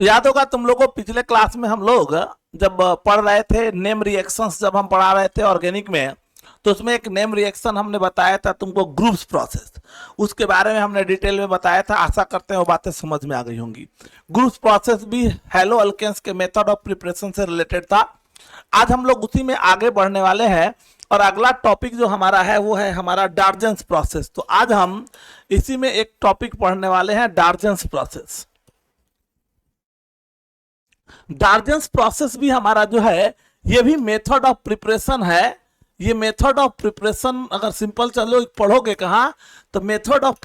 याद होगा तुम लोगों को पिछले क्लास में हम लोग जब पढ़ रहे थे नेम रिएक्शंस, जब हम पढ़ा रहे थे ऑर्गेनिक में, तो उसमें एक नेम रिएक्शन हमने बताया था तुमको, ग्रुप्स प्रोसेस। उसके बारे में हमने डिटेल में बताया था। आशा करते हैं वो बातें समझ में आ गई होंगी। ग्रुप्स प्रोसेस भी हैलो अल्केन्स के मेथड ऑफ प्रिपरेशन से रिलेटेड था। आज हम लोग उसी में आगे बढ़ने वाले हैं और अगला टॉपिक जो हमारा है वो है हमारा डार्जेंस प्रोसेस। तो आज हम इसी में एक टॉपिक पढ़ने वाले हैं, डार्जेंस प्रोसेस। डार्जेंस प्रोसेस भी हमारा जो है ये भी मेथड ऑफ प्रिपरेशन है। ये मेथड ऑफ प्रिपरेशन अगर सिंपल चलो पढ़ोगे कहां, तो method of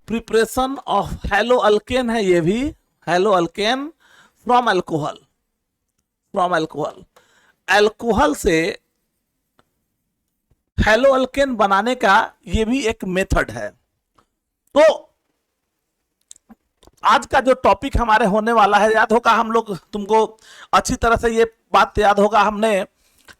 preparation of halo alkane है। ये भी hello alkane from alcohol, alcohol से हैलो अल्केन बनाने का ये भी एक मेथड है। तो आज का जो टॉपिक हमारे होने वाला है, याद होगा हम लोग, तुमको अच्छी तरह से ये बात याद होगा, हमने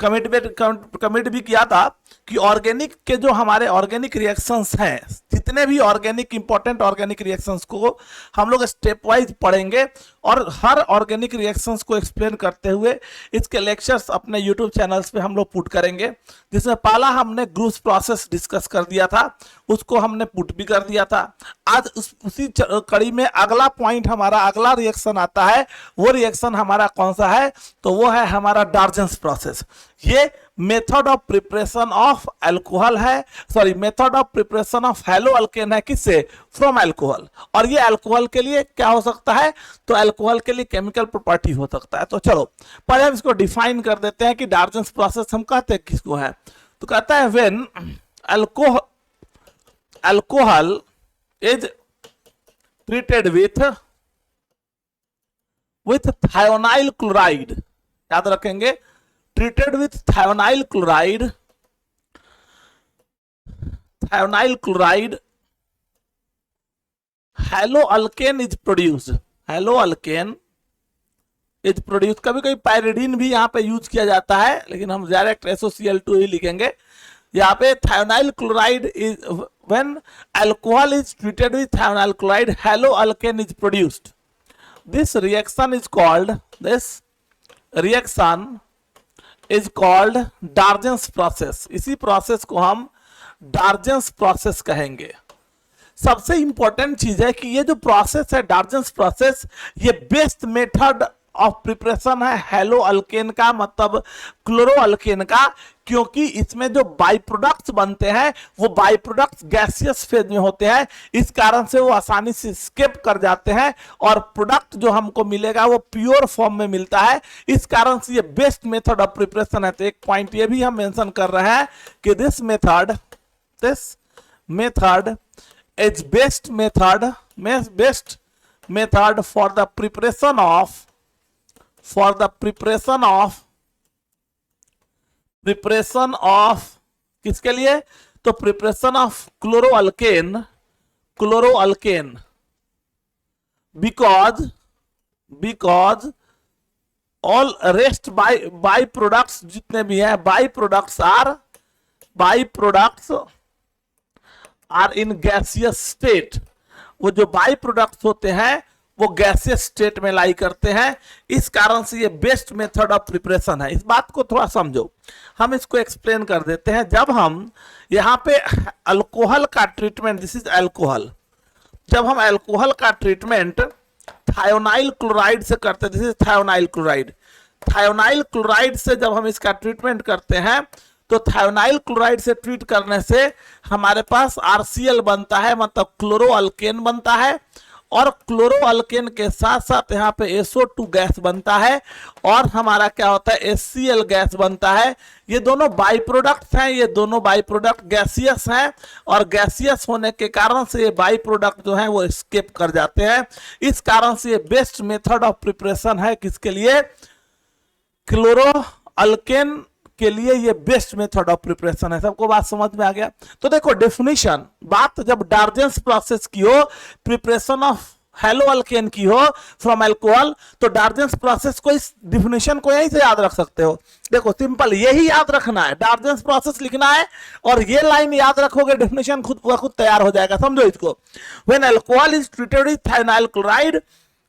कमिट भी किया था कि ऑर्गेनिक के जो हमारे ऑर्गेनिक रिएक्शंस हैं, जितने भी ऑर्गेनिक इंपॉर्टेंट ऑर्गेनिक रिएक्शंस को हम लोग स्टेप वाइज पढ़ेंगे और हर ऑर्गेनिक रिएक्शंस को एक्सप्लेन करते हुए इसके लेक्चर्स अपने यूट्यूब चैनल्स पे हम लोग पुट करेंगे। जिसमें पहला हमने ग्रुप्स प्रोसेस डिस्कस कर दिया था, उसको हमने पुट भी कर दिया था। आज उसी कड़ी में अगला पॉइंट हमारा, अगला रिएक्शन आता है। वो रिएक्शन हमारा कौन सा है, तो वो है हमारा डार्जेंस प्रोसेस। ये method of preparation of alcohol है, sorry method of preparation of halo alkane है। किससे? From alcohol. और ये अल्कोहल के लिए क्या हो सकता है, तो अल्कोहल के लिए केमिकल प्रॉपर्टी हो सकता है। तो चलो पहले हम इसको डिफाइन कर देते हैं कि डार्जेंस प्रोसेस हम कहते हैं किसको है। तो कहता है when alcohol is treated with thionyl chloride, याद रखेंगे, treated with thionyl chloride, haloalkane is produced, कभी कभी पायरिडीन भी यहाँ पे यूज किया जाता है, लेकिन हम डायरेक्ट SOCl2 ही लिखेंगे। यहाँ पे thionyl chloride is, when alcohol is treated with thionyl chloride, haloalkane is produced. This reaction is called डार्जेंस process. इसी प्रोसेस को हम डार्जेंस प्रोसेस कहेंगे। सबसे इंपॉर्टेंट चीज है कि ये जो प्रोसेस है डार्जेंस प्रोसेस, ये बेस्ट मेथड ऑफ प्रिपरेशन है हैलो अल्केन का, मतलब क्लोरो अल्केन का, क्योंकि इसमें जो बाई प्रोडक्ट्स बनते हैं वो बाई प्रोडक्ट्स गैसियस फेज में होते हैं। इस कारण से वो आसानी से स्केप कर जाते हैं और प्रोडक्ट जो हमको मिलेगा वो प्योर फॉर्म में मिलता है। इस कारण से ये बेस्ट मेथड ऑफ प्रिपरेशन है। तो एक पॉइंट ये भी हम मेंशन कर रहे हैं कि this method is best method for the preparation of किसके लिए, तो preparation of chloroalkane because all rest by products जितने भी हैं, by products are in gaseous state. वो जो बाई प्रोडक्ट्स होते हैं वो गैसियस स्टेट में लाई करते हैं। इस कारण से ये बेस्ट मेथड ऑफ प्रिपरेशन है। इस बात को थोड़ा समझो, हम इसको एक्सप्लेन कर देते हैं। जब हम यहाँ पे अल्कोहल का ट्रीटमेंट, दिस इज अल्कोहल, जब हम अल्कोहल का ट्रीटमेंट थायोनाइल क्लोराइड से करते हैं, दिस इज थायोनाइल क्लोराइड से जब हम इसका ट्रीटमेंट करते हैं, तो थायोनाइल क्लोराइड से ट्रीट करने से हमारे पास RCl बनता है, मतलब क्लोरो अल्केन बनता है। और क्लोरो अल्केन के साथ साथ यहाँ पे SO2 गैस बनता है और हमारा क्या होता है, HCl गैस बनता है। ये दोनों बाई प्रोडक्ट्स हैं, ये दोनों बाई प्रोडक्ट गैसियस हैं और गैसियस होने के कारण से ये बाई प्रोडक्ट जो है वो स्केप कर जाते हैं। इस कारण से ये बेस्ट मेथड ऑफ प्रिपरेशन है। किसके लिए? क्लोरो अल्केन के लिए ये बेस्ट मेथड ऑफ प्रिपरेशन है। सबको बात समझ में आ गया? तो देखो डेफिनेशन, बात जब डार्जेंस प्रोसेस की हो, प्रिपरेशन ऑफ हेलो अल्केन की हो फ्रॉम अल्कोहल, तो डार्जेंस प्रोसेस को, इस डिफिनेशन को यहीं से याद रख सकते हो। देखो सिंपल यही याद रखना है, डार्जेंस प्रोसेस लिखना है और ये लाइन याद रखोगे, डेफिनेशन खुद ब खुद तैयार हो जाएगा। समझो इसको, when alcohol is treated with thionyl chloride,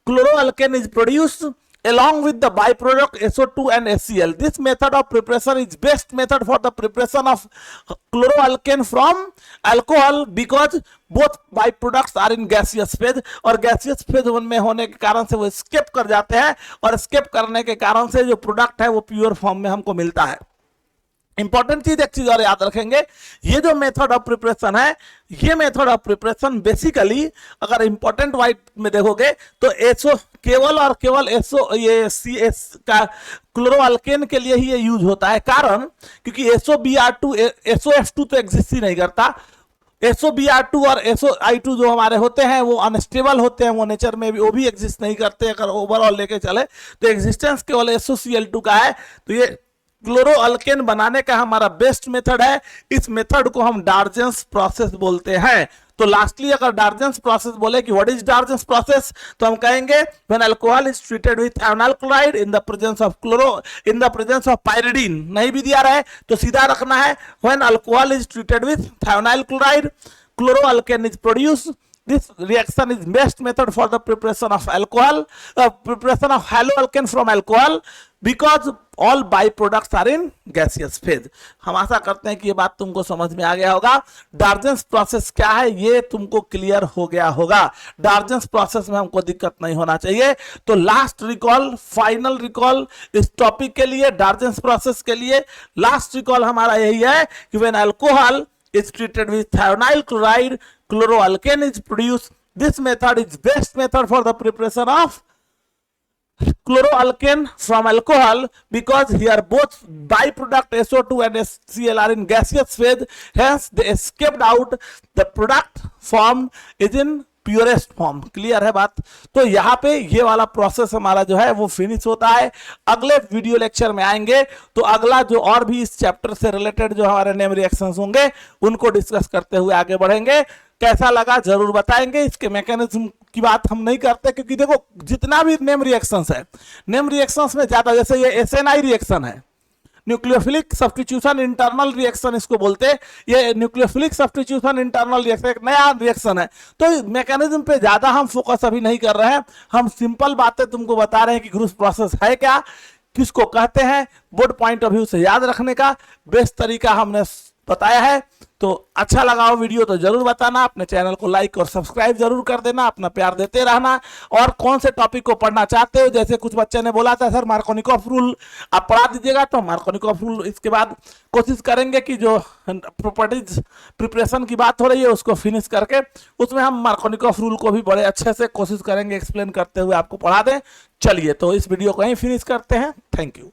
chloroalkane is produced along with the byproduct SO2 and HCl. This method of preparation is best method for the preparation of chloroalkane from alcohol because both byproducts are in gaseous phase, और gaseous phase में होने के कारण से वो escape कर जाते हैं, और escape करने के कारण से जो प्रोडक्ट है वो प्योर फॉर्म में हमको मिलता है। इंपॉर्टेंट चीज एक चीज और याद रखेंगे, ये जो मेथड ऑफ प्रिपरेशन है, ये मेथड ऑफ प्रिपरेशन बेसिकली अगर इंपॉर्टेंट वाइट में देखोगे तो एसओ केवल और केवल एसओ ये सी एस का क्लोरोअल्केन के लिए ही ये यूज होता है। कारण क्योंकि SOBr2 SOF2 तो एग्जिस्ट ही नहीं करता। SOBr2 और SOI2 जो हमारे होते हैं वो अनस्टेबल होते हैं, वो नेचर में भी वो भी एग्जिस्ट नहीं करते। अगर ओवरऑल लेके चले तो एग्जिस्टेंस केवल SOCl2 का है। तो ये क्लोरोअल्केन बनाने का हमारा बेस्ट मेथड है। इस मेथड को हम डार्जेंस प्रोसेस बोलते हैं। तो लास्टली अगर डार्जेंस प्रोसेस बोले कि व्हाट इज डार्जेंस प्रोसेस, तो हम कहेंगे when alcohol is treated with thionyl chloride in the presence of pyridine. नहीं भी दिया रहे तो सीधा रखना है, when alcohol is treated with thionyl chloride, chloroalkane is produced. This reaction is best method for the preparation of alcohol, preparation of haloalkane from alcohol because all byproducts are in gaseous phase। हम आशा करते हैं कि ये बात तुमको समझ में आ गया होगा। डार्जेंस प्रोसेस क्या है ये तुमको क्लियर हो गया होगा। डार्जेंस प्रोसेस में हमको दिक्कत नहीं होना चाहिए। तो लास्ट रिकॉल, फाइनल रिकॉल इस टॉपिक के लिए, डार्जेंस प्रोसेस के लिए लास्ट रिकॉल हमारा यही है कि when alcohol is treated with thionyl chloride, chloroalkane is produced. This method is best method for the preparation of chloroalkane from alcohol because here both byproduct SO2 and HCl are in gaseous phase, hence they escaped out, the product formed is in purest form. Clear है बात। तो यहाँ पे ये वाला process हमारा जो है वो फिनिश होता है। अगले वीडियो लेक्चर में आएंगे तो अगला जो और भी इस चैप्टर से रिलेटेड जो हमारे नेम रिएक्शंस होंगे उनको डिस्कस करते हुए आगे बढ़ेंगे। कैसा लगा जरूर बताएंगे। इसके मैकेनिज्म की बात हम नहीं करते क्योंकि देखो जितना भी नेम रिएक्शंस है, नेम रिएक्शंस में ज्यादा, जैसे ये SNI रिएक्शन है, न्यूक्लियोफिलिक सब्स्टिट्यूशन इंटरनल रिएक्शन इसको बोलते हैं। ये न्यूक्लियोफिलिक सब्स्टिट्यूशन इंटरनल रिएक्शन एक नया रिएक्शन है। तो मैकेनिज्म पे ज्यादा हम फोकस अभी नहीं कर रहे हैं। हम सिंपल बातें तुमको बता रहे हैं कि ग्रूस प्रोसेस है क्या, किसको कहते हैं, बोर्ड पॉइंट ऑफ व्यू से याद रखने का बेस्ट तरीका हमने बताया है। तो अच्छा लगा हो वीडियो तो जरूर बताना, अपने चैनल को लाइक और सब्सक्राइब जरूर कर देना, अपना प्यार देते रहना। और कौन से टॉपिक को पढ़ना चाहते हो, जैसे कुछ बच्चे ने बोला था सर मार्कोनिकॉफ रूल आप पढ़ा दीजिएगा, तो मार्कोनिकॉफ रूल इसके बाद कोशिश करेंगे कि जो प्रॉपर्टीज प्रिपरेशन की बात हो रही है उसको फिनिश करके उसमें हम मार्कोनिकॉफ रूल को भी बड़े अच्छे से कोशिश करेंगे एक्सप्लेन करते हुए आपको पढ़ा दें। चलिए तो इस वीडियो को यहीं फिनिश करते हैं। Thank you.